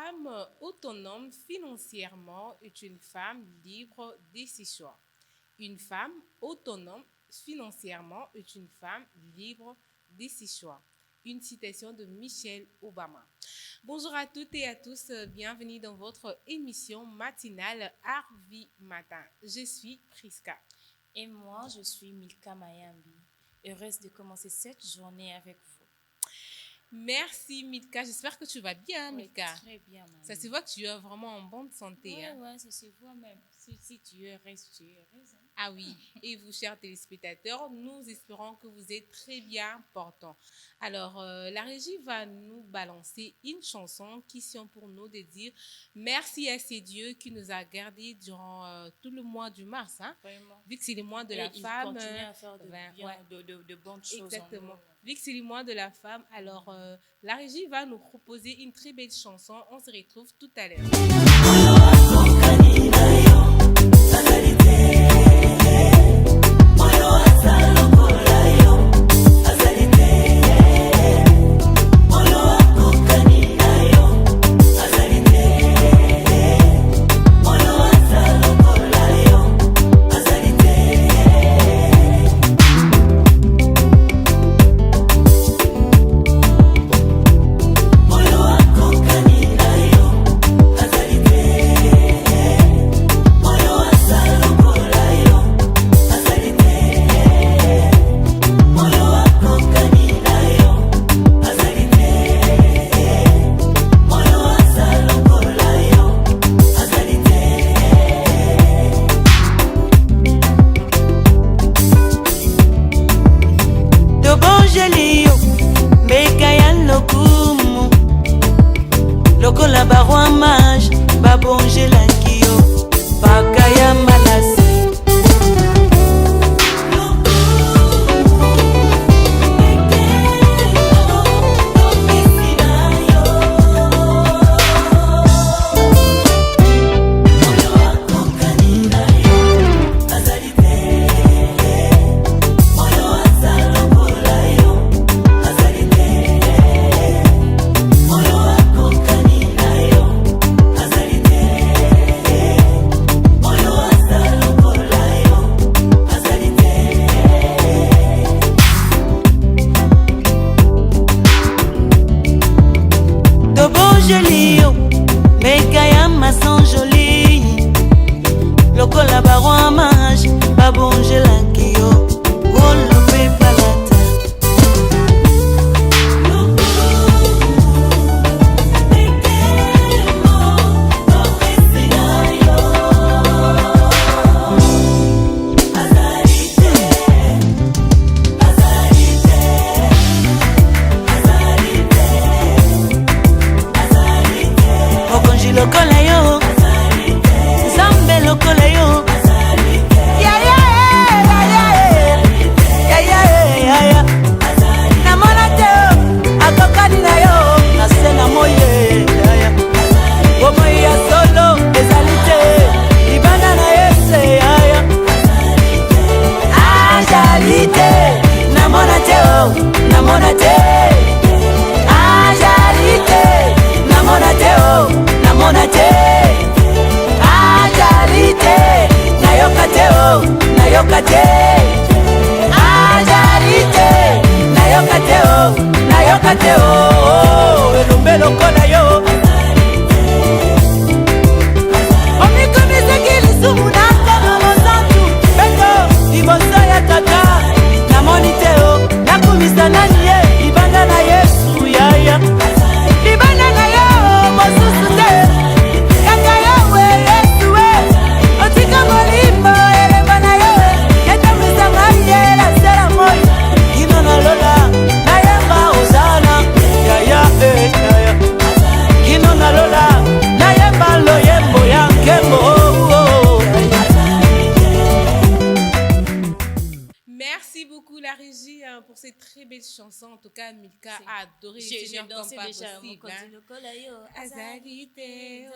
femme autonome financièrement est une femme libre de ses choix. Une femme autonome financièrement est une femme libre de ses choix. Une citation de Michelle Obama. Bonjour à toutes et à tous, bienvenue dans votre émission matinale Arvi Matin. Je suis Priska. Et moi, je suis Milka Mayambi. Heureuse de commencer cette journée avec vous. Merci Milka, j'espère que tu vas bien Milka. Très bien, maman. Ça se voit que tu es vraiment en bonne santé. Ouais, ça se voit même. Si tu es heureuse, tu es heureuse. Ah oui, et vous chers téléspectateurs, nous espérons que vous êtes très bien portants. Alors, la régie va nous balancer une chanson qui sont pour nous de dire merci à ces dieux qui nous a gardés durant tout le mois du mars. Hein? Vraiment. Vu que c'est le mois de Et la femme. Continue à faire de bonnes choses. Exactement. Vu que c'est le mois de la femme, alors la régie va nous proposer une très belle chanson. On se retrouve tout à l'heure. Lokola barwa mage babongelaki yo bakaya malasi Yo, meka ya masan joli lokola barwa mage babongelaki yo olope palata lokola yo Zambe lokola yo ya namona te akokani na yo nase na moye bomoi ya solo ezali te libanda na yese yaya azali te namona te namona te azali te namona te namona te azali te nayoka te nayoka te azali te nayoka te nayoka te elombe lokola yo omikomisaki lisumu nakanga mosantu beto liboso ya tata namoni te nakumisa nani ye libanda na yesu yaya libanda na yo mosusu te kaka yawe yesu otika molimbo elemba na yo etamisanga ye na sela moi ino na lola nayemba ozana yaya yaya cette très belle chanson. En tout cas, Milka C'est- a adoré le J'ai Seigneur comme dansé pas déjà mon possible. Hein. Azalite.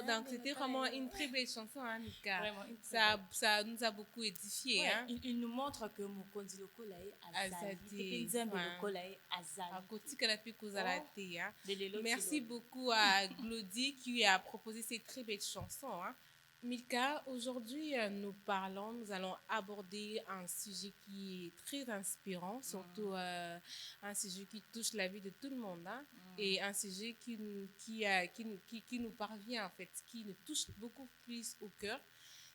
Donc, c'était vraiment une très belle chanson, hein, Milka. Vraiment, une très Ça nous a beaucoup édifié. Ouais, Hein. il nous montre que Mokonzi lokola ye azali Azali. pe nzambe Ouais. lokola ye azali. Akotika la pi kozala te, hein. De lelo Merci tilo. beaucoup à Glody qui a proposé cette très belle chanson. Hein. Milka, aujourd'hui, nous allons aborder un sujet qui est très inspirant, surtout un sujet qui touche la vie de tout le monde, hein, et un sujet qui nous parvient, en fait, qui nous touche beaucoup plus au cœur.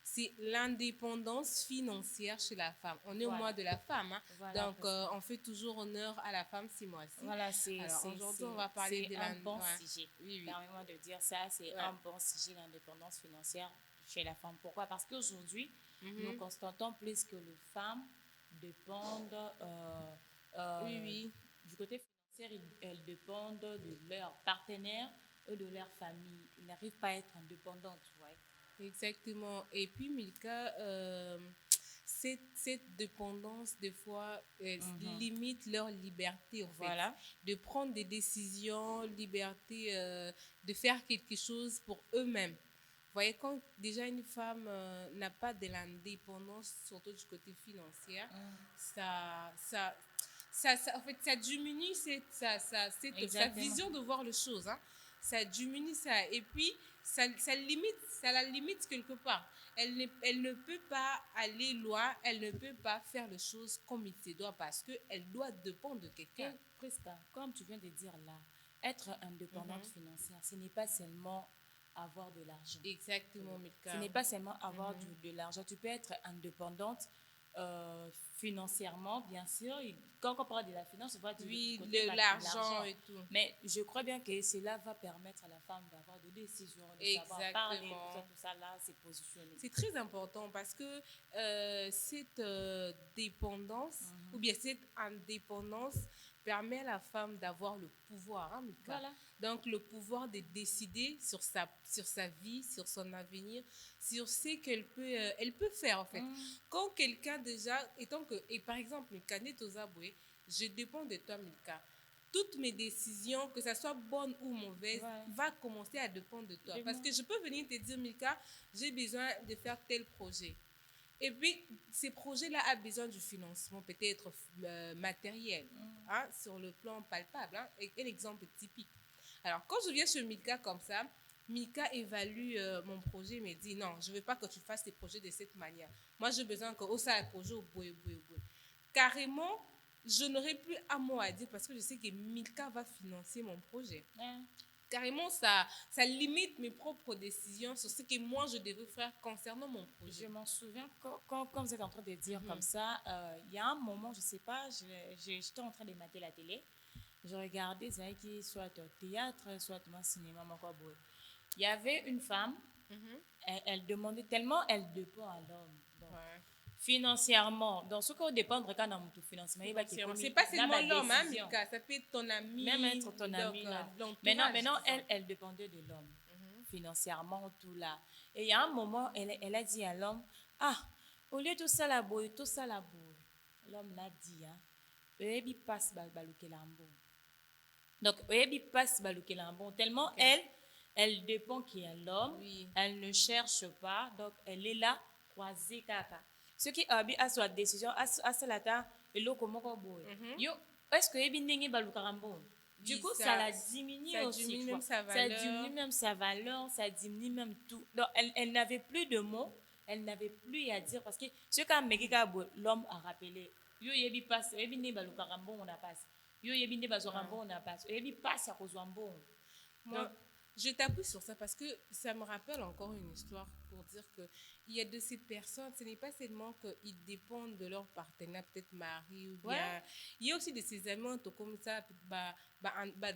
C'est l'indépendance financière chez la femme. On est au Voilà. mois de la femme, hein, Voilà, donc on fait toujours honneur à la femme ces mois-ci. Voilà, c'est Alors, aujourd'hui, on va parler de un bon ouais. sujet. Oui, oui. Permets-moi de dire ça, c'est Ouais. un bon sujet, l'indépendance financière chez la femme. Pourquoi? Parce qu'aujourd'hui, nous constatons plus que les femmes dépendent Oui, oui. du côté financier, elles dépendent de leur partenaire et de leur famille. Ils n'arrivent pas à être indépendantes, tu vois. Exactement. Et puis, Milka, cette dépendance, des fois, limite leur liberté, en fait. Voilà. De prendre des décisions, liberté de faire quelque chose pour eux-mêmes. Vous voyez, quand déjà une femme n'a pas de l'indépendance, surtout du côté financier, en fait, ça diminue sa vision de voir les choses. Hein. Ça diminue ça. Et puis, ça la limite quelque part. Elle ne peut pas aller loin, elle ne peut pas faire les choses comme il se doit parce qu'elle doit dépendre de quelqu'un. Presque, comme tu viens de dire là, être indépendante financière, ce n'est pas seulement avoir de l'argent. Exactement, Milka. Ce n'est pas seulement avoir de l'argent. Tu peux être indépendante financièrement, bien sûr. Quand on parle de la finance, on va dire Oui, du côté l'argent et tout. Mais je crois bien que cela va permettre à la femme d'avoir des décisions, de savoir parler, tout ça là, se positionner. C'est très important parce que cette dépendance ou bien cette indépendance permet à la femme d'avoir le pouvoir. Hein, Milka. Voilà. Donc, le pouvoir de décider sur sa vie, sur son avenir, sur ce qu'elle peut faire, en fait. Quand quelqu'un déjà, et par exemple, Milka, Netozaboué, je dépends de toi, Milka. Toutes mes décisions, que ce soit bonne ou mauvaise, va commencer à dépendre de toi. Parce que je peux venir te dire, Milka, j'ai besoin de faire tel projet. Et puis, ces projets-là ont besoin du financement, peut-être matériel, hein, sur le plan palpable. Hein, un exemple typique. Alors, quand je viens chez Milka comme ça, Milka évalue mon projet et me dit non, je ne veux pas que tu fasses tes projets de cette manière. Moi, j'ai besoin que ça un projet au bout. Carrément, je n'aurai plus un mot à dire parce que je sais que Milka va financer mon projet. Carrément, ça limite mes propres décisions sur ce que moi, je devrais faire concernant mon projet. Je m'en souviens, quand vous êtes en train de dire comme ça, il y a un moment, je ne sais pas, j'étais en train de mater la télé. Je regardais, c'est qui soit au théâtre, soit au cinéma, il y avait une femme, elle demandait tellement, elle dépend à l'homme. Financièrement, dans ce qu'on dépend de quand on financement, c'est pas seulement l'homme, hein, Milka, ça peut être ton ami. Même être ton ami là. Maintenant elle dépendait de l'homme. Financièrement, tout là. Et il y a un moment, elle a dit à l'homme, au lieu de tout ça la boue. L'homme l'a dit, Ebi passe balukelambo. Donc, Ebi passe balukelambo. Tellement elle dépend qu'il y a l'homme, elle ne cherche pas, donc elle est là, croisée kaka. Ce qui a soit décision, à salata, et l'eau comme yo, est-ce que Ebi n'est pas balukelambo? Du coup, ça la diminue aussi. Ça diminue même sa valeur. Ça diminue même sa valeur, ça diminue même tout. Donc, elle n'avait plus de mots, elle n'avait plus à dire parce que ce que l'homme a rappelé, yo yebi passe, yebi ne balukarambo on a passe. Yo yebi ne bazorambo on a passe. Yebi passe à kozwambo. Moi, je t'appuie sur ça parce que ça me rappelle encore une histoire pour dire qu'il y a de ces personnes, ce n'est pas seulement qu'ils dépendent de leur partenaire, peut-être mari ou bien. Il y a aussi de ces amis comme ça,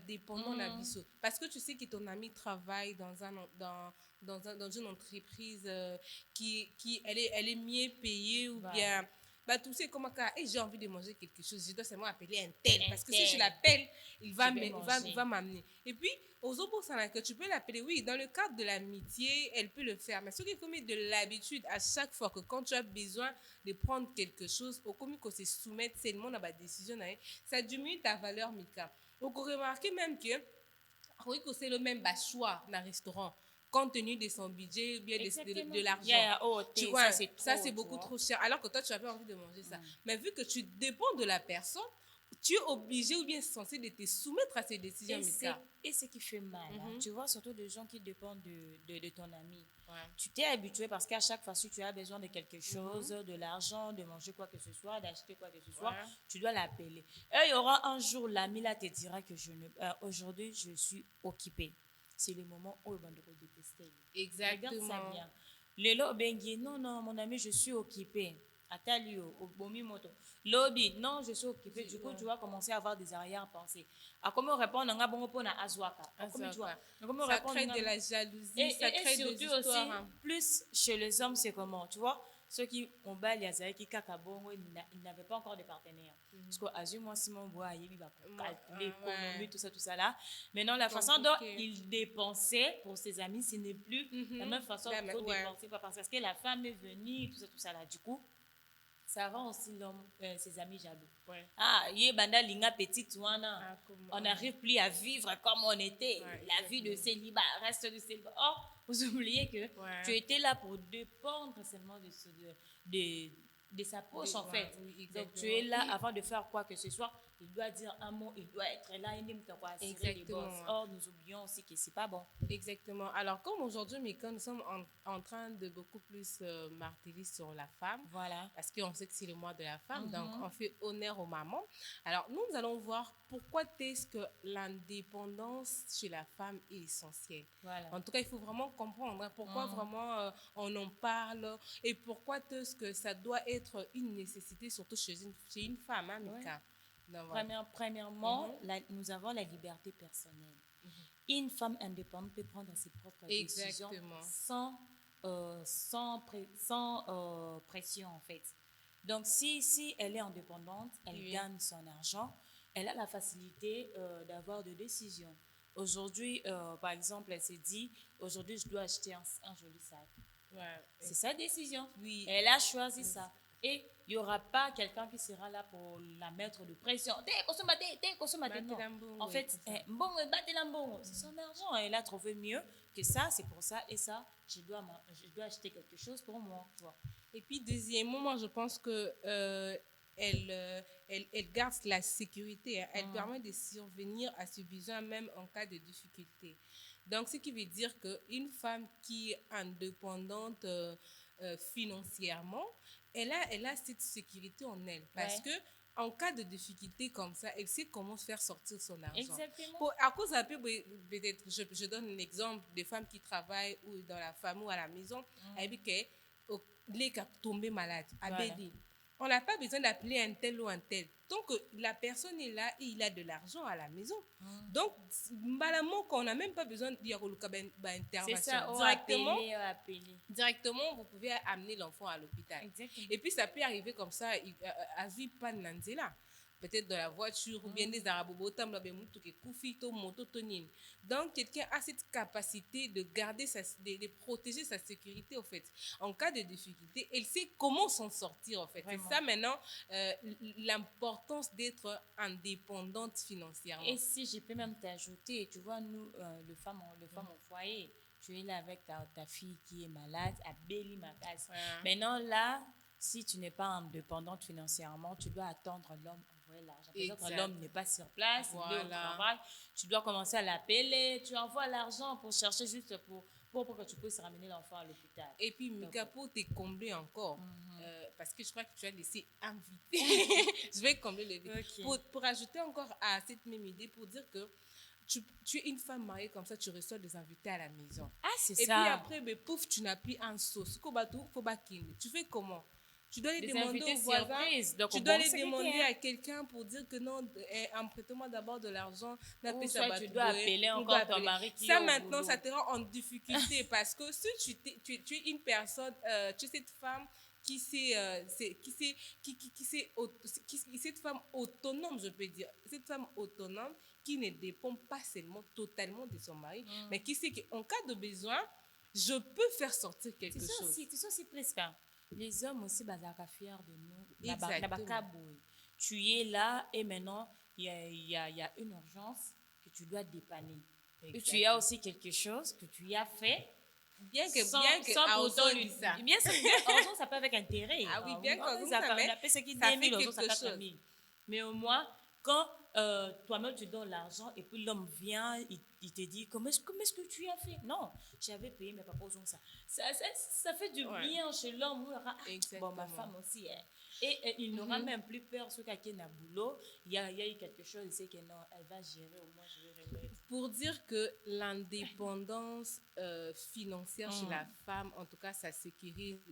dépendant de la vie. Parce que tu sais que ton ami travaille dans une entreprise qui elle est mieux payée ou bien bah, tu sais comment j'ai envie de manger quelque chose, je dois seulement appeler un tel. Parce que si je l'appelle, il va m'amener. Et puis, aux autres, que tu peux l'appeler, oui, dans le cadre de l'amitié, elle peut le faire. Mais ce qui est comme de l'habitude, à chaque fois que quand tu as besoin de prendre quelque chose, au commis qu'on se soumette seulement à la décision, ça diminue ta valeur, Mika. Donc, on remarque même que, oui, que c'est le même choix dans le restaurant. Compte tenu de son budget, bien de l'argent. Tu vois, ça c'est beaucoup trop cher. Alors que toi, tu n'as pas envie de manger ça. Mais vu que tu dépends de la personne, tu es obligé ou bien censé de te soumettre à ces décisions. Et ce qui fait mal, tu vois, surtout des gens qui dépendent de ton ami. Ouais. Tu t'es habitué parce qu'à chaque fois, si tu as besoin de quelque chose, de l'argent, de manger quoi que ce soit, d'acheter quoi que ce soit, tu dois l'appeler. Et il y aura un jour, l'ami là te dira que aujourd'hui, je suis occupée. C'est le moment où il va nous détester. Exactement. Regarde ça bien. Lelo bengi, non, mon ami, je suis occupée. Atalio, au bomi moto. Lobby, non, je suis occupée. Du coup, tu vas commencer à avoir des arrière-pensées. À comment répondre, on a bon pour na azwaka. Ça crée de la jalousie, ça crée des histoires. Aussi, plus chez les hommes, c'est comment, tu vois? Ceux qui ont balayé qui kakabongo, ils n'avaient pas encore de partenaires. Parce que à moi Simon bois il va calculer l'économie, tout ça là. Maintenant la façon dont il dépensait pour ses amis, ce n'est plus la même façon qu'il faut dépenser parce que la femme est venue, tout ça là. Du coup, ça rend aussi l'homme, ses amis jaloux. Ouais. Banda linga petite wana. On n'arrive plus à vivre comme on était. La vie de célibat, reste de célibat. Or, vous oubliez que tu étais là pour dépendre seulement de sa poche, en fait. Oui, donc, tu es là avant de faire quoi que ce soit. Il doit dire un mot, il doit être là, il n'aime pas assurer les bosses. Or, nous oublions aussi que c'est pas bon. Exactement. Alors, comme aujourd'hui, Mika, nous sommes en train de beaucoup plus marteler sur la femme. Voilà. Parce qu'on sait que c'est le mois de la femme, donc on fait honneur aux mamans. Alors, nous allons voir pourquoi est-ce que l'indépendance chez la femme est essentielle. Voilà. En tout cas, il faut vraiment comprendre pourquoi vraiment on en parle et pourquoi est-ce que ça doit être une nécessité, surtout chez une femme, hein, Mika. Premièrement, nous avons la liberté personnelle. Une femme indépendante peut prendre ses propres décisions sans pression, en fait. Donc, si elle est indépendante, elle gagne son argent, elle a la facilité d'avoir des décisions. Aujourd'hui, par exemple, elle s'est dit, aujourd'hui, je dois acheter un joli sac. C'est sa décision. Oui. Elle a choisi ça. Et il n'y aura pas quelqu'un qui sera là pour la mettre de pression. Consomme. Non. En fait, c'est son argent. Elle a trouvé mieux que ça, c'est pour ça. Et ça, je dois acheter quelque chose pour moi. Et puis, deuxièmement, moi, je pense que elle garde la sécurité. Hein. Elle permet de survenir à ce besoin même en cas de difficulté. Donc, ce qui veut dire qu'une femme qui est indépendante financièrement, elle a cette sécurité en elle. Parce que en cas de difficulté comme ça, elle sait comment faire sortir son argent. Exactement. À cause d'un peu, peut-être, je donne un exemple de femmes qui travaillent ou dans la famille ou à la maison, elle dit qu'elle est tombée malade. On n'a pas besoin d'appeler un tel ou un tel. Donc, la personne est là et il a de l'argent à la maison. Donc, on n'a même pas besoin d'y avoir intervention. C'est ça, directement, vous pouvez amener l'enfant à l'hôpital. Exactement. Et puis, ça peut arriver comme ça, à vivre pas nanzela. Peut-être dans la voiture ou bien des arabobotam, donc quelqu'un a cette capacité de garder de protéger sa sécurité en fait. En cas de difficulté, elle sait comment s'en sortir en fait. Vraiment. C'est ça maintenant l'importance d'être indépendante financièrement. Et si je peux même t'ajouter, tu vois, nous, les femmes au foyer, tu es là avec ta fille qui est malade, à Béli Makas. Maintenant là, si tu n'es pas indépendante financièrement, tu dois attendre l'homme envoyer l'argent. Peut-être que l'homme n'est pas sur place, il est au travail. Tu dois commencer à l'appeler, tu envoies l'argent pour chercher juste pour que tu puisses ramener l'enfant à l'hôpital. Et puis, Mika, pour te combler encore, parce que je crois que tu as laissé inviter, je vais combler le vide. Okay. Pour ajouter encore à cette même idée, pour dire que tu es une femme mariée comme ça, tu reçois des invités à la maison. Ah, c'est ça. Et puis après, pouf, tu n'as plus un sauce. Tu fais comment? Tu dois les demander aux voisins. Tu dois les demander à quelqu'un pour dire que non, emprunte-moi d'abord de l'argent. Ou soit tu dois appeler encore ton mari qui ça maintenant, boulot. Ça te rend en difficulté parce que si tu es une personne, tu es cette femme cette femme autonome, je peux dire, cette femme autonome qui ne dépend pas seulement totalement de son mari, mais qui sait qu'en cas de besoin, je peux faire sortir quelque chose. C'est ça aussi presque. Les hommes aussi, bazaka fiers de nous. Exactement. Tu es là et maintenant, il y a une urgence que tu dois dépanner. Et tu as aussi quelque chose que tu as fait. Bien que sans pourtant lui ça. Bien sûr, ça peut avec intérêt. Ah oui, bien que ça fait quelque chose. Mais au moins, quand toi-même tu donnes l'argent et puis l'homme vient, il te dit comment est-ce que tu as fait? Non, j'avais payé mes papas ont ça. Ça fait du bien chez l'homme. Bon, ma femme aussi. Et il n'aura même plus peur sur quelqu'un a boulot. Il y a eu quelque chose, il sait que non, elle va gérer, au moins je vais remettre. Pour dire que l'indépendance financière chez la femme, en tout cas, ça sécurise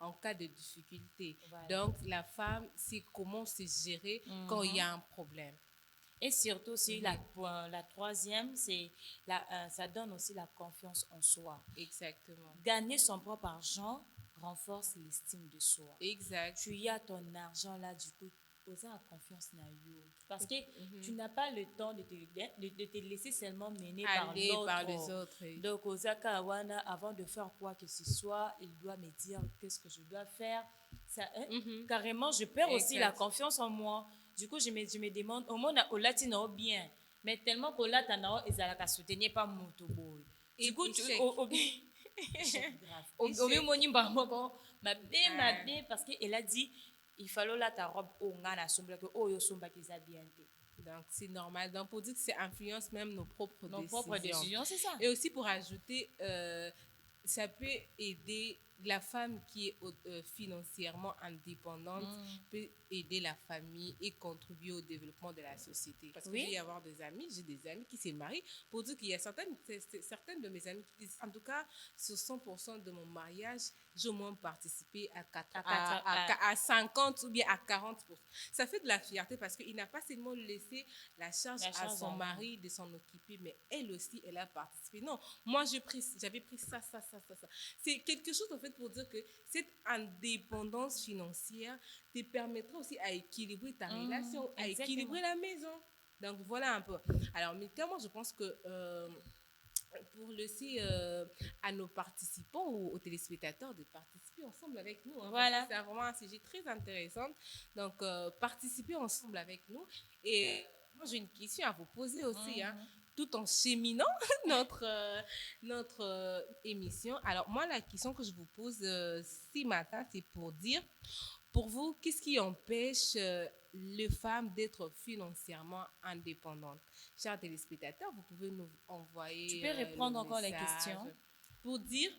en cas de difficulté. Voilà. Donc, la femme sait comment se gérer quand il y a un problème. Et surtout, la troisième, ça donne aussi la confiance en soi. Exactement. Gagner son propre argent renforce l'estime de soi. Exact. Tu as ton argent là, du coup, tu as confiance dans lui. Parce que tu n'as pas le temps de te laisser seulement mener par les autres. Donc, Osaka Awana, avant de faire quoi que ce soit, il doit me dire qu'est-ce que je dois faire. Ça, carrément, je perds aussi la confiance en moi. Du coup, je me demande, au moins, au latino bien, mais tellement qu'au latino, ils allaient soutenir pas mon tobo. Du coup, parce qu'elle a dit il fallait là ta robe au ngana sombre que oh yo somba qu'ils a bien. Donc c'est normal. Donc pour dire que ça influence même nos propres décisions, c'est ça. Et aussi pour ajouter, ça peut aider la femme qui est financièrement indépendante, peut aider la famille et contribuer au développement de la société. Parce que j'ai avoir des amis, j'ai des amis qui se marient pour dire qu'il y a certaines de mes amis qui disent, en tout cas, sur 100% de mon mariage, j'ai au moins participé à 50 ou bien à 40%. Ça fait de la fierté parce qu'il n'a pas seulement laissé la charge à son mari de s'en occuper, mais elle aussi, elle a participé. Non, moi, j'avais pris ça. C'est quelque chose, en fait, pour dire que cette indépendance financière te permettra aussi à équilibrer ta relation, à équilibrer la maison. Donc, voilà un peu. Alors, mais moi, je pense que pour laisser à nos participants ou aux téléspectateurs de participer ensemble avec nous. Voilà. C'est vraiment un sujet très intéressant. Donc, participer ensemble avec nous. Et moi, j'ai une question à vous poser aussi, tout en cheminant notre émission. Alors, moi, la question que je vous pose ce matin, c'est pour dire, pour vous, qu'est-ce qui empêche les femmes d'être financièrement indépendantes? Chers téléspectateurs, vous pouvez nous envoyer. Tu peux répondre encore les questions. Pour dire,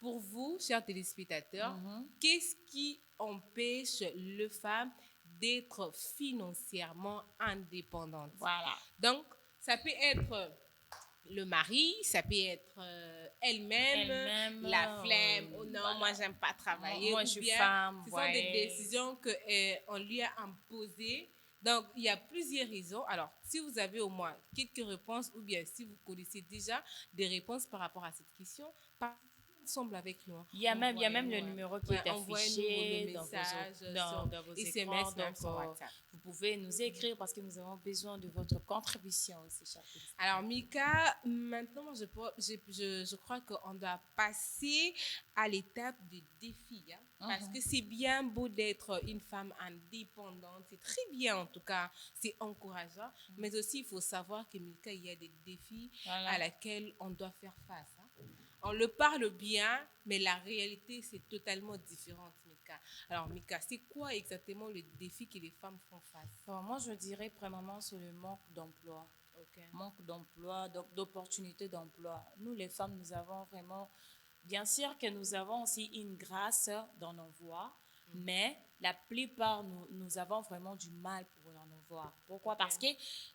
pour vous, chers téléspectateurs, qu'est-ce qui empêche les femmes d'être financièrement indépendantes? Voilà. Donc, ça peut être le mari, ça peut être elle-même, la flemme, oh non, moi j'aime pas travailler, moi je suis femme. Ce sont des décisions qu'on lui a imposées. Donc, il y a plusieurs raisons. Alors, si vous avez au moins quelques réponses ou bien si vous connaissez déjà des réponses par rapport à cette question, ensemble avec nous. Il y a même le numéro qui est affiché dans vos SMS, donc vous pouvez nous écrire parce que nous avons besoin de votre contribution aussi, chers. Alors, Mika, maintenant, je crois qu'on doit passer à l'étape du défi. Parce que c'est bien beau d'être une femme indépendante. C'est très bien, en tout cas. C'est encourageant. Mais aussi, il faut savoir que, Mika, il y a des défis à laquelle on doit faire face. On le parle bien, mais la réalité, c'est totalement différent, Mika. Alors, Mika, c'est quoi exactement le défi que les femmes font face? Moi, je dirais premièrement sur le manque d'emploi. Manque d'emploi, d'opportunités d'emploi. Nous, les femmes, nous avons vraiment... Bien sûr que nous avons aussi une grâce dans nos voix, mais la plupart, nous avons vraiment du mal pour en voir. Pourquoi? Parce que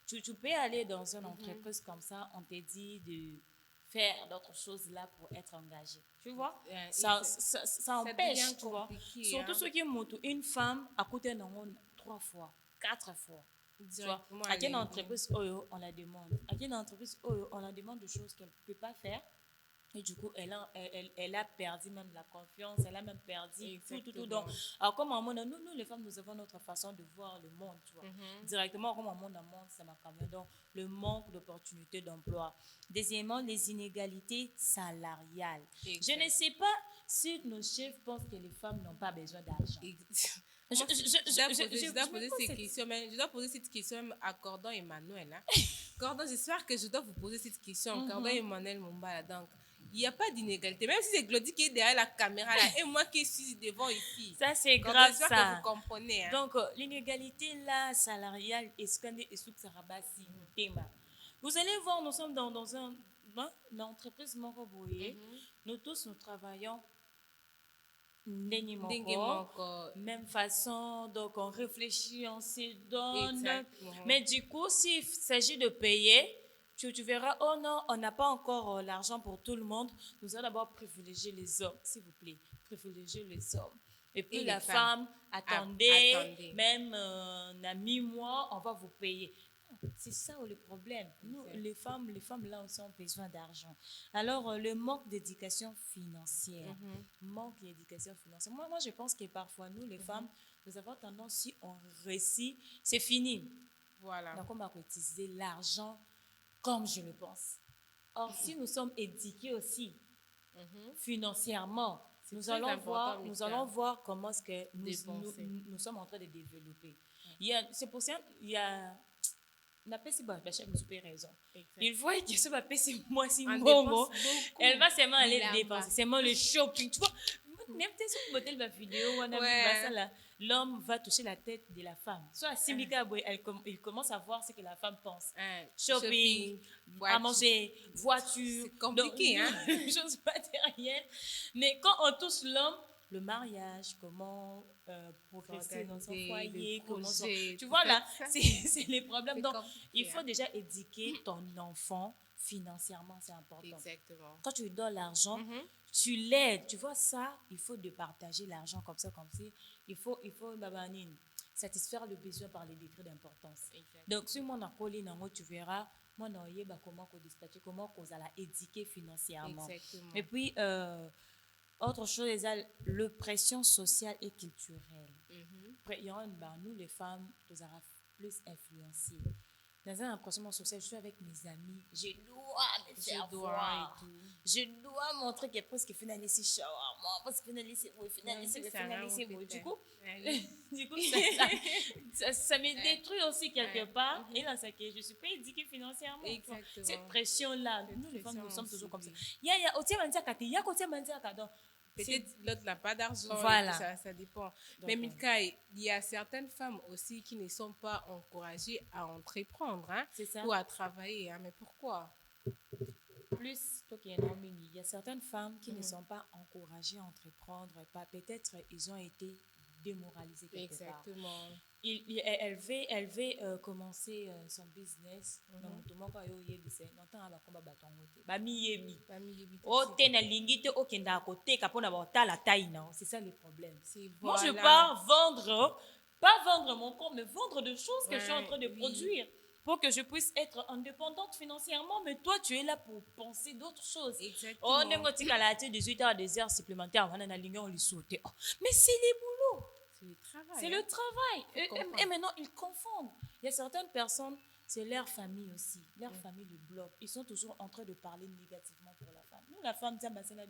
tu peux aller dans une entreprise comme ça, on te dit de... faire d'autres choses là pour être engagé. Tu vois? Ça empêche, tu vois. Surtout ceux qui montent une femme à côté d'un homme 3 fois, 4 fois. Tu vois? À quelle entreprise on la demande? À quelle entreprise on la demande de choses qu'elle ne peut pas faire? Et du coup, elle a perdu même la confiance, elle a même perdu tout. Donc, comme un monde, nous, les femmes, nous avons notre façon de voir le monde, tu vois. Directement, comme un monde, ça m'a quand même. Donc, le manque d'opportunités d'emploi. Deuxièmement, les inégalités salariales. Je ne sais pas si nos chefs pensent que les femmes n'ont pas besoin d'argent. Je dois poser cette question à Cordon Emmanuel. Hein. Cordon, j'espère que je dois vous poser cette question. Cordon Emmanuel Mumbala. Donc, il n'y a pas d'inégalité. Même si c'est Glody qui est derrière la caméra là, et moi qui suis devant ici. Ça, c'est grave, ça. Que vous comprenez. Hein. Donc, l'inégalité là, salariale, vous allez voir, nous sommes dans une entreprise Moroboye. Nous tous, nous travaillons même façon, donc on réfléchit, on se donne. Exactement. Mais du coup, s'il s'agit de payer, tu verras, oh non, on n'a pas encore l'argent pour tout le monde. Nous allons d'abord privilégier les hommes, s'il vous plaît. Privilégier les hommes. Et puis la femme, attendez. Même à mi-mois, on va vous payer. C'est ça le problème. Nous, les femmes là aussi ont besoin d'argent. Alors, le manque d'éducation financière. Manque d'éducation financière. Moi, je pense que parfois, nous, les femmes, nous avons tendance, si on réussit, c'est fini. Voilà. Donc, on va utiliser l'argent comme je le pense. Or, si nous sommes éduqués aussi, financièrement, nous allons voir comment est-ce que nous sommes en train de développer. C'est pour ça qu'il y a... raison. Il voit que ça va passer moi si bon. Elle va seulement aller dépenser. C'est moi le shopping. Tu vois, même si modèle ma vidéo, on a vu ça là. L'homme va toucher la tête de la femme. Soit à Simika, il commence à voir ce que la femme pense. Shopping, à manger, voiture. C'est compliqué, donc, choses matérielles. Mais quand on touche l'homme, le mariage, comment progresser dans son foyer, tu vois là, c'est les problèmes. Donc, il faut déjà éduquer ton enfant financièrement, c'est important. Exactement. Quand tu lui donnes l'argent, tu l'aides. Tu vois ça, il faut de partager l'argent comme ça. Il faut satisfaire le besoin par les décrets d'importance. Donc, si mon accolé, tu verras, moi, comment dispatcher, comment on va éduquer financièrement. Exactement. Et puis, autre chose, la pression sociale et culturelle. Nous, les femmes, nous avons plus influencées. Dans un approchement social, je suis avec mes amis, je dois me faire voir. Je dois montrer que presque finalisé shawarma, parce que finalisé. Du coup, ça me détruit aussi quelque part. Et là, c'est que je ne suis pas éduquée financièrement. Exactement. Cette pression-là, nous, les femmes, nous sommes toujours comme ça. Peut-être l'autre n'a pas d'argent, voilà. Ça dépend. Mais Milka, il y a certaines femmes aussi qui ne sont pas encouragées à entreprendre ou à travailler. Mais pourquoi? Il y a certaines femmes qui ne sont pas encouragées à entreprendre. Peut-être ils ont été démoralisées quelque part. Exactement. Elle veut commencer son business. C'est ça le problème. Moi, je pars pas vendre mon corps, mais vendre des choses que je suis en train de produire pour que je puisse être indépendante financièrement. Mais toi, tu es là pour penser d'autres choses. Exactement. On est 18 heures, des heures supplémentaires. Mais c'est les boulots. C'est le travail. Et maintenant, ils confondent. Il y a certaines personnes, c'est leur famille aussi. Leur famille le bloque. Ils sont toujours en train de parler négativement pour la femme. Nous, la femme, c'est la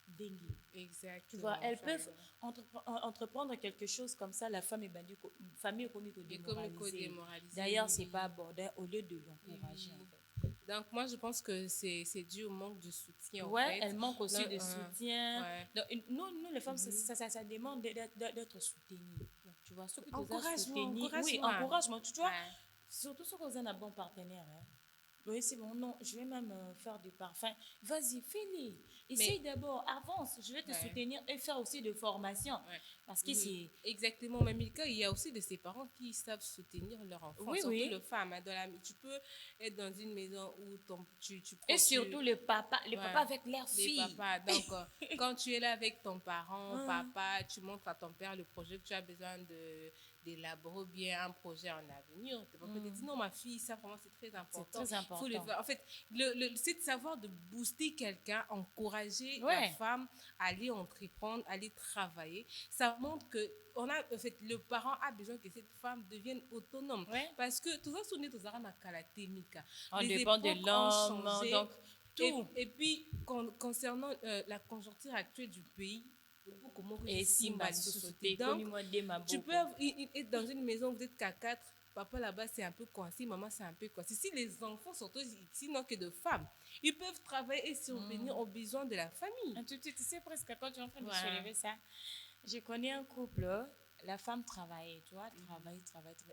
dingue. Exactement. Tu vois, elles peuvent entreprendre quelque chose comme ça. La femme est bandue, famille est démoralisée. D'ailleurs, c'est pas abordé au lieu de l'encourager. Donc, moi, je pense que c'est dû au manque de soutien. Elle manque aussi de soutien. Donc, nous, les femmes, ça demande d'être soutenues. Tu vois, encouragement. Tu vois, surtout si on a un bon partenaire. Oui, c'est bon, non, je vais même faire du parfum. Vas-y, fais-le. Essaye d'abord, avance. Je vais te soutenir et faire aussi de formation. Parce que c'est... Exactement, mais Milka, il y a aussi de ces parents qui savent soutenir leur enfant. Surtout les femmes. Tu peux être dans une maison où tu et surtout les papas avec leurs filles. Donc, quand tu es là avec ton parent, papa, tu montres à ton père le projet que tu as besoin d'élaborer bien un projet en avenir. Tu peux peut-être dire, non, ma fille, ça vraiment c'est très important. C'est très important. Faut le faire. En fait, c'est de savoir de booster quelqu'un, encourager Ouais. la femme à aller entreprendre, à aller travailler. Ça montre que en fait, le parent a besoin que cette femme devienne autonome. Ouais. Parce que tout ça, c'est tout ça, On dépend de l'homme, donc tout. Et puis, concernant la conjoncture actuelle du pays, Et si ma société, tu peux être dans une maison, vous êtes qu'à 4, papa là-bas c'est un peu coincé, maman c'est un peu coincé. Si les enfants sont ici, non que de femmes, ils peuvent travailler et subvenir aux besoins de la famille. Tu sais presque quand tu es en train de soulever ça, je connais un couple, la femme travaillait, tu vois, travaille.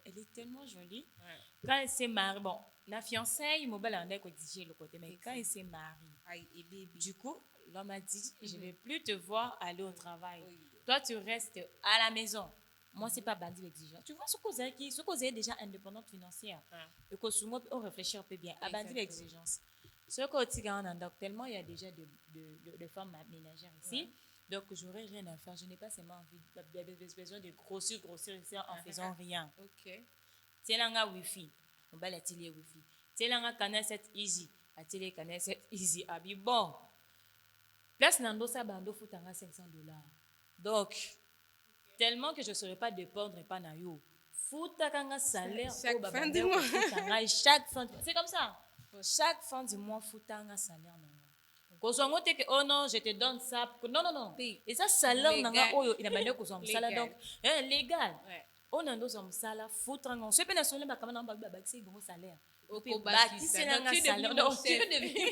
Elle est tellement jolie. Ouais. Quand elle s'est mariée, bon, la fiancée, il m'a dit qu'on exigeait le côté, mais quand elle s'est mariée, du coup, l'homme a dit, je ne vais plus te voir aller au travail. Oui. Toi, tu restes à la maison. Moi, ce n'est pas bandit l'exigence. Tu vois, ce que vous avez déjà indépendante financière, et que souvent, on réfléchit un peu bien à bandit l'exigence. Ce côté, tellement il y a déjà de femmes ménagères ici. Ouais. Donc, je n'aurais rien à faire. Je n'ai pas seulement besoin de grossir ici en faisant rien. Ok. C'est là un Wi-Fi. On va l'atelier Wi-Fi. C'est là un canal 7 Easy. Atelier canal 7 Easy. Ah, bon. Place Nando, ça, bando, faut $500. Donc, tellement que je ne serais pas dépendre et pas naïo. Fouta kanga salaire chaque fin du mois. Chaque fin, c'est comme ça. Chaque fin du mois, fouta un salaire. Oh non, je te donne ça. Non. Et ça, salaire, il a manière que ça. Donc, légal. On a nos hommes salaire, foutre un. Je peux pas sur le bac, c'est bon salaire. Donc, tu deviens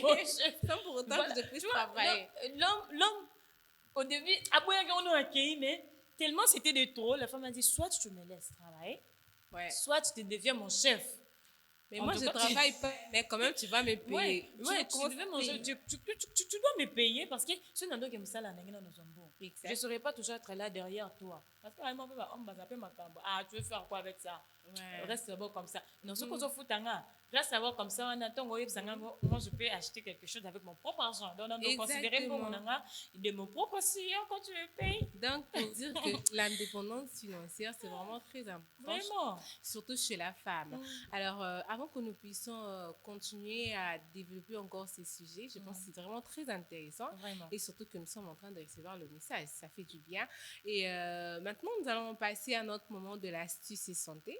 mon chef. Sans pour autant que je puisse travailler. L'homme, au début, après, on a accueilli, mais tellement c'était de trop, la femme a dit, soit tu me laisses travailler, soit tu deviens mon chef. Mais moi, je ne travaille pas, mais quand même, tu vas me payer. Tu dois me payer parce que ce n'est pas que ça, je ne saurais pas toujours être là derrière toi. Parce que vraiment, tu veux faire quoi avec ça? Reste d'abord comme ça. Non, ce qu'on se fout, reste d'abord comme ça. Moi, je peux acheter quelque chose avec mon propre argent. Donc, considérer pour de mon propre sillon quand tu me payes. Donc, pour dire que l'indépendance financière, c'est vraiment très important. Vraiment. Surtout chez la femme. Alors, avant que nous puissions continuer à développer encore ces sujets, je pense que c'est vraiment très intéressant. Vraiment. Et surtout que nous sommes en train de recevoir le message. Ça fait du bien. Et maintenant, nous allons passer à notre moment de l'astuce et santé.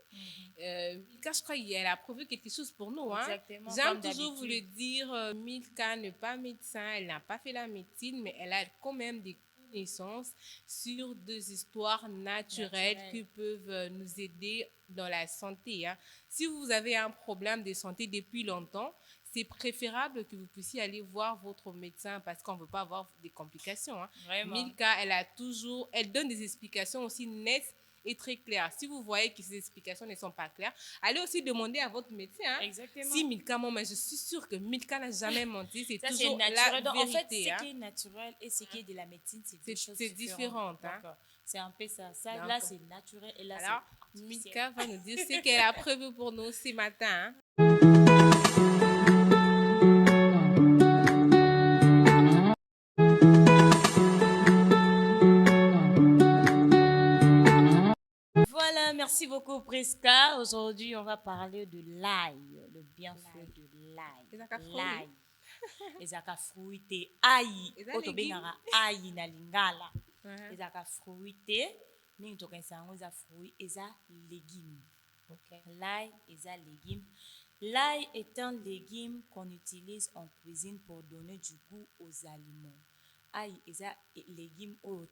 Milka, je crois qu'elle a prouvé quelque chose pour nous. Exactement. J'aime toujours vous le dire, Milka n'est pas médecin, elle n'a pas fait la médecine, mais elle a quand même des connaissances sur des histoires naturelles qui peuvent nous aider dans la santé. Si vous avez un problème de santé depuis longtemps, c'est préférable que vous puissiez aller voir votre médecin parce qu'on ne veut pas avoir des complications. Milka, elle donne des explications aussi nettes et très claires. Si vous voyez que ces explications ne sont pas claires, allez aussi demander à votre médecin. Exactement. Si Milka, moi, je suis sûre que Milka n'a jamais menti. C'est ça, toujours naturel. la vérité. En fait, ce qui est naturel et ce qui est de la médecine, c'est différent. C'est un peu ça. Là, c'est naturel et là, alors, c'est Milka va nous dire ce qu'elle a prévu pour nous ce matin. Voilà, merci beaucoup Prisca. Aujourd'hui, on va parler de l'ail, le bienfait de l'ail. L'ail. Ezaka fruité, ail. Otobengara ail na lingala. Ezaka fruité, mingi tokensango eza fruit, eza légume. L'ail, eza légume. L'ail est un légume qu'on utilise en cuisine pour donner du goût aux aliments. Ail eza légume oyo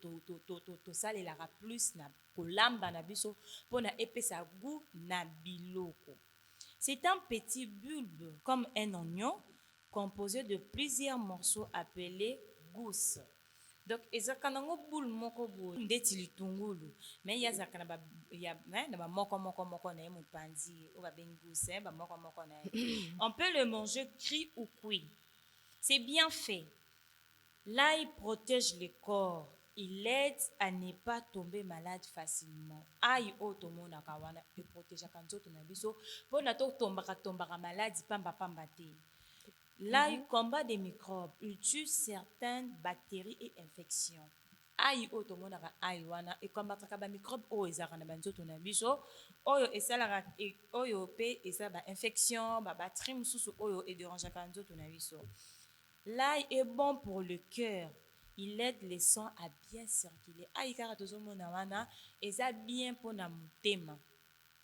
tosalelaka plus na kolamba na biso mpona epesa goût na biloko. C'est un petit bulbe comme un oignon composé de plusieurs morceaux appelés gousses. Donc ezaka nango boule moko boye ndeti litungulu mais yazaka na ba moko na ye mopanzi o ba bengi gousses ba moko na ye. On peut le manger cru ou cuit. C'est bien fait. L'ail protège le corps. Il aide à ne pas tomber malade facilement. Ail otomona kawana e protège kanzoto na biso pona to tombaka malade pamba te. L'ail combat des microbes. Il tue certaines bactéries et infections. aïe oyo tomonaka aïe wana ekwambakaka bamicrobe oyo ezalaka na banzoto na biso oyo esalaka oyo mpe eza bainfection babatrie mosusu oyo edérangeaka nzoto na biso. L'ail est bon pour le cœur. Il aide les sangs à bien circuler. Aïe kaka tozomona wana eza bien mpona motema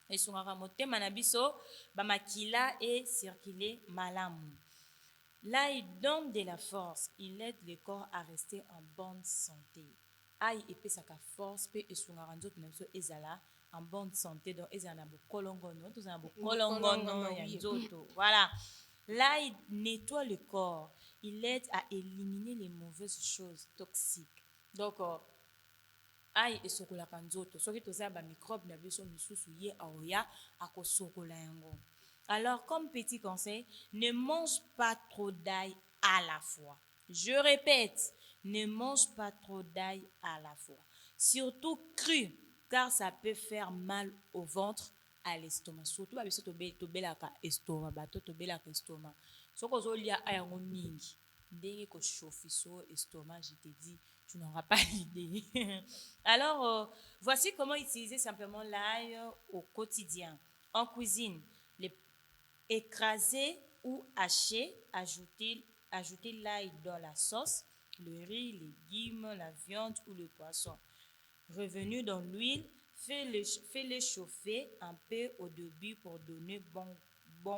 esungaka motema na biso bamakila et circuler malamu. L'ail donne de la force. Il aide le corps à rester en bonne santé. Aïe epesaka force pe esungaka nzoto na biso ezala en bonne santé donc ezala na bokolongono tozala na bokolongono ya nzoto. Voilà. L'ail nettoie le corps. Il aide à éliminer les mauvaises choses toxiques. Donc aïe esokolaka nzoto soki toza ba microbe na biso misusu ye aoya akosokola yango. Alors, comme petit conseil, ne mange pas trop d'ail à la fois. Je répète, ne mange pas trop d'ail à la fois. Surtout cru, car ça peut faire mal au ventre, à l'estomac. Surtout, si tu as l'estomac, si tu as un mingi, dès que tu chauffes l'estomac, je te dis, tu n'auras pas l'idée. Alors, voici comment utiliser simplement l'ail au quotidien. En cuisine, écraser ou hacher, ajouter l'ail dans la sauce, le riz, les légumes, la viande ou le poisson. Revenu dans l'huile, fais-le chauffer un peu au début pour donner bon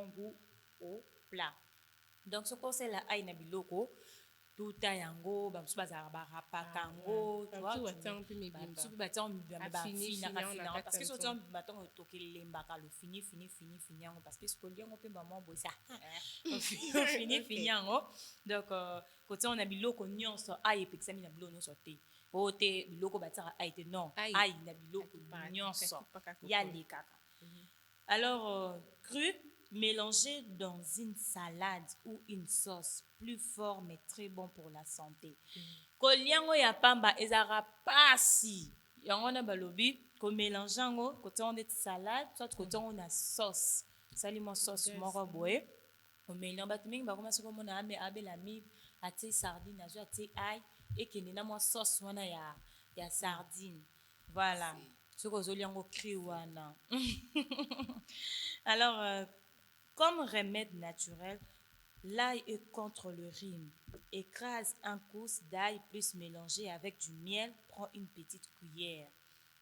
goût au plat. Donc, ce conseil là, aïe na biloko, tout a yango, bamsu bazara barapaka yango, tu vois, bamsu batang fina parce que souvent batang toki lembaka lo fini yango parce que ce qu'on dit on peut maman bossa fini yango. Donc côté on a biloko nyonso aïe pekisa mi na biloko nyonso te. Ote biloko batara aïe te non, aïe na biloko nyonso ya les kaka. Alors cru mélangé dans une salade ou une sauce plus fort mais très bon pour la santé. Koliango ya pamba ezara pasi. Yango na balobi ko mélange yango côté on est salade soit côté on a sauce. Salimo sauce moko boye. O mélange ba tumingi ba commencer comme on a abela mi ati sardine azu ati ail et kende na mo sauce wana ya sardine. Voilà. Ce que zoliango cru wana. Alors comme remède naturel, l'ail est contre le rhume. Écrase un pouce d'ail plus mélangé avec du miel. Prends une petite cuillère.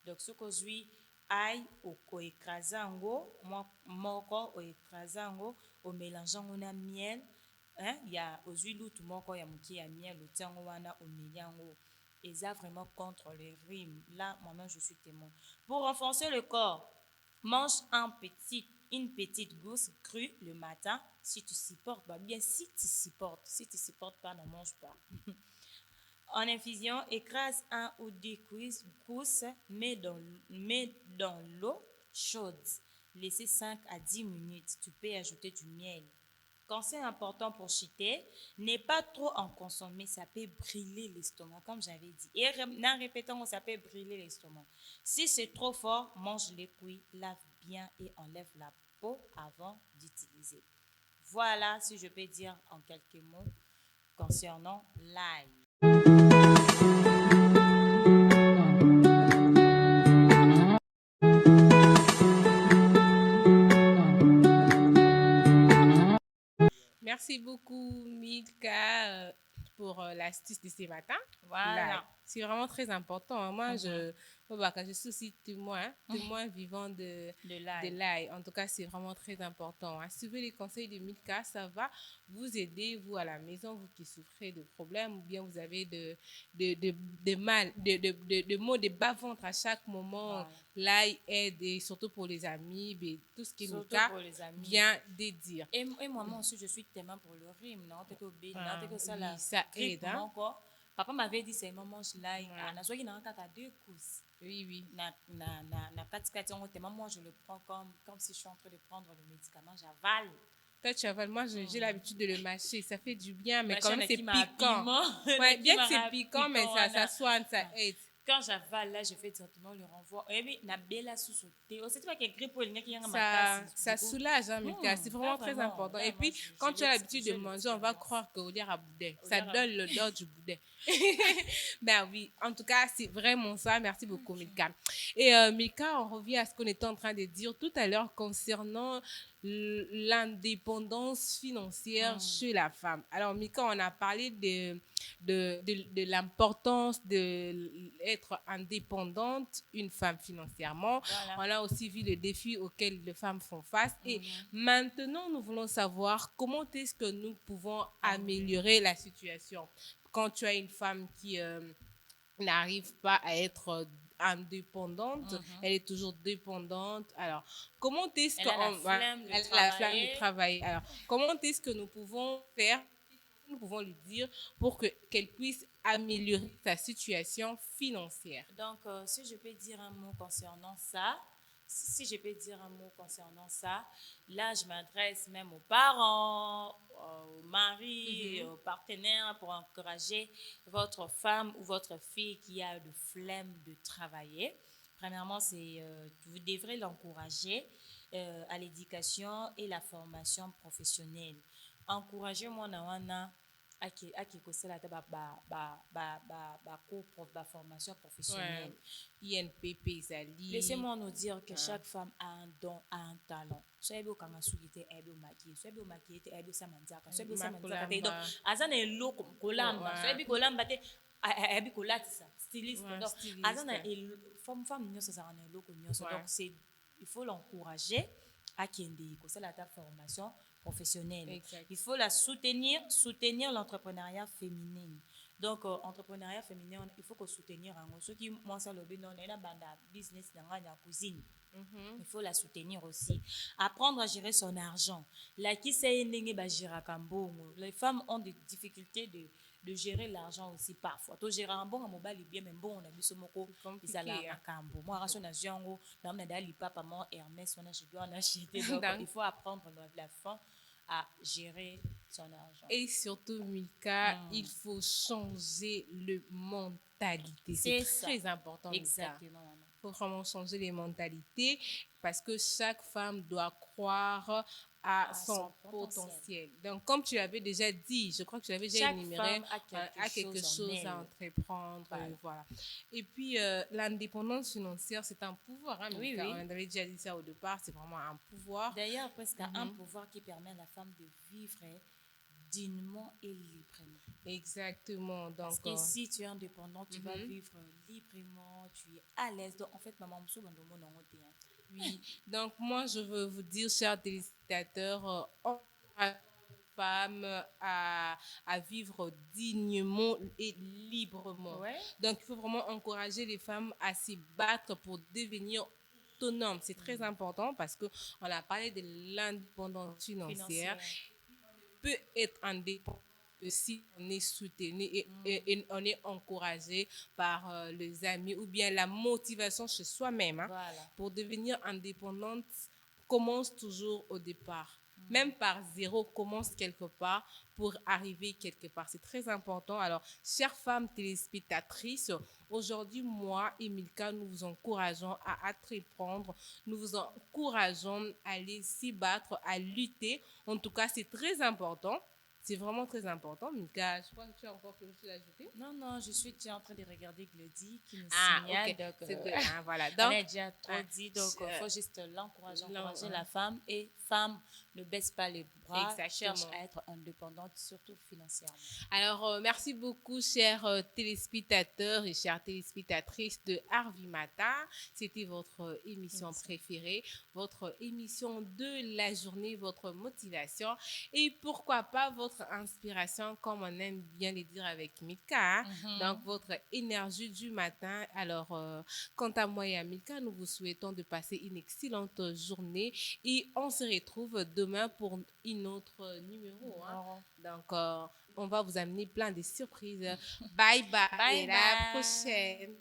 Donc, ce que je dis, ail au écrasango, moko au écrasango, au mélangeant on a miel. Il y a aux huiles tout moko ya muki ya miel, au tiango wana au mélango. Et ça vraiment contre le rhume. Là, moi-même, je suis témoin. Pour renforcer le corps, mange une petite gousse crue le matin, si tu supportes pas. Bien, si tu supportes pas, ne mange pas. En infusion, écrase 1 ou 2 gousses, mets dans l'eau chaude. Laissez 5 à 10 minutes. Tu peux ajouter du miel. Conseil important pour chuter, n'est pas trop en consommer, ça peut brûler l'estomac, comme j'avais dit. Et en répétant, ça peut brûler l'estomac. Si c'est trop fort, mange-le cuit, lave bien et enlève la peau avant d'utiliser. Voilà si je peux dire en quelques mots concernant l'ail. Merci beaucoup Milka pour l'astuce de ce matin. Voilà. C'est vraiment très important. Moi, je suis aussi témoin vivant de l'ail. En tout cas, c'est vraiment très important. Suivez les conseils de Milka, ça va vous aider, vous à la maison, vous qui souffrez de problèmes ou bien vous avez de mal, de maux de bas-ventre à chaque moment. Voilà. L'ail aide, et surtout pour les amis, tout ce qui nous a bien de dire. Et moi aussi, je suis témoin pour le rhume. Ça aide. Papa m'avait dit c'est maman l'ail. Deux cousses. Oui. Moi je le prends comme si je suis en train de prendre le médicament, j'avale. Toi tu avales, moi j'ai l'habitude de le mâcher, ça fait du bien, mais quand même c'est piquant. Ouais, bien que c'est piquant, mais ça soigne, ça aide. quand j'avale là, je fais directement le renvoi. Et puis, na bella sous-sauté. C'est pas qu'il grippe pour le qui ça soulage, hein, Mika. C'est vraiment très important. Et puis, quand tu as l'habitude de manger, on va croire qu'au lieu à boudin. Ça donne l'odeur du boudin. Ben oui, en tout cas, c'est vraiment ça. Merci beaucoup, Mika. Et Mika, on revient à ce qu'on était en train de dire tout à l'heure concernant l'indépendance financière chez la femme. Alors, Mika, on a parlé de l'importance d'être indépendante, une femme financièrement. Voilà. On a aussi vu les défis auxquels les femmes font face. Et maintenant, nous voulons savoir comment est-ce que nous pouvons améliorer la situation. Quand tu as une femme qui n'arrive pas à être indépendante, elle est toujours dépendante. Alors, comment est-ce Elle a la flemme de travailler. Alors, comment est-ce que nous pouvons faire, nous pouvons lui dire pour qu'elle puisse améliorer sa situation financière? Donc, si je peux dire un mot concernant ça, là, je m'adresse même aux parents, aux maris, aux partenaires pour encourager votre femme ou votre fille qui a de flemme de travailler. Premièrement, vous devrez l'encourager à l'éducation et la formation professionnelle. Encouragez-moi aki kosala ta ba formation professionnelle. INPP ezali. Laissez-moi nous dire que chaque femme a un don, a un talent. Soyez au kangasugite, ebe maquiller, soyez au maquiller, ebe samanzaka, soyez au samanzaka. Donc, azana elo kolamba, soyez kolamba te ebe kolatisa, styliste. Donc, azana femme nyoso za na elo nyoso. Donc il faut l'encourager à kende kosala ta formation professionnelle. Exact. Il faut la soutenir l'entrepreneuriat féminin. Donc, entrepreneuriat féminin, il faut que soutenir ceux qui moi ça le non na banda business dans la cuisine. Il faut la soutenir aussi. Apprendre à gérer son argent. La qui sait n'engue ba gérer kambongo. Les femmes ont des difficultés de gérer l'argent aussi parfois. To gérer un bon mobile bien mais bon on a biso moko izala kambo. Moi raison na jango na na dali papa mon Hermès on a je dois en acheter. Donc il faut apprendre la femme à gérer son argent. Et surtout, Mika, il faut changer le mentalité. C'est très important. Exactement. Il faut vraiment changer les mentalités parce que chaque femme doit croire à son potentiel. Donc, comme tu l'avais déjà dit, je crois que tu l'avais déjà énuméré, a quelque chose à entreprendre. Voilà. Et puis, l'indépendance financière, c'est un pouvoir. Hein, oui. On avait déjà dit ça au départ, c'est vraiment un pouvoir. D'ailleurs, presque un pouvoir qui permet à la femme de vivre dignement et librement. Exactement. Donc, parce que si tu es indépendant, tu vas vivre librement, tu es à l'aise. Donc, en fait, maman, oui. Donc, moi, je veux vous dire, chers téléspectateurs, femmes à vivre dignement et librement. Ouais. Donc, il faut vraiment encourager les femmes à se battre pour devenir autonomes. C'est très important parce qu'on a parlé de l'indépendance financière. Peut être indépendant si on est soutenu et on est encouragé par les amis ou bien la motivation chez soi-même. Hein. Voilà. Pour devenir indépendante, commence toujours au départ. Même par zéro, commence quelque part pour arriver quelque part. C'est très important. Alors, chères femmes téléspectatrices, aujourd'hui, moi et Milka, nous vous encourageons à entreprendre. Nous vous encourageons à aller s'y battre, à lutter. En tout cas, c'est très important. C'est vraiment très important. Milka, je crois que tu as encore quelque chose à ajouter. Non, je suis déjà en train de regarder Glody qui me signale. Okay. Donc, voilà. Donc, on a déjà trop dit. Donc, il faut juste encourager la femme. Et femme, ne baisse pas les bras. Exactement. Cherche à être indépendante, surtout financièrement. Alors, merci beaucoup, chers téléspectateurs et chères téléspectatrices de Arvimata. C'était votre émission préférée, votre émission de la journée, votre motivation et pourquoi pas votre inspiration, comme on aime bien le dire avec Mika. Donc, votre énergie du matin. Alors, quant à moi et à Mika, nous vous souhaitons de passer une excellente journée et on se retrouve demain pour une autre numéro. Hein. Donc, on va vous amener plein de surprises. Bye bye. Et à la prochaine.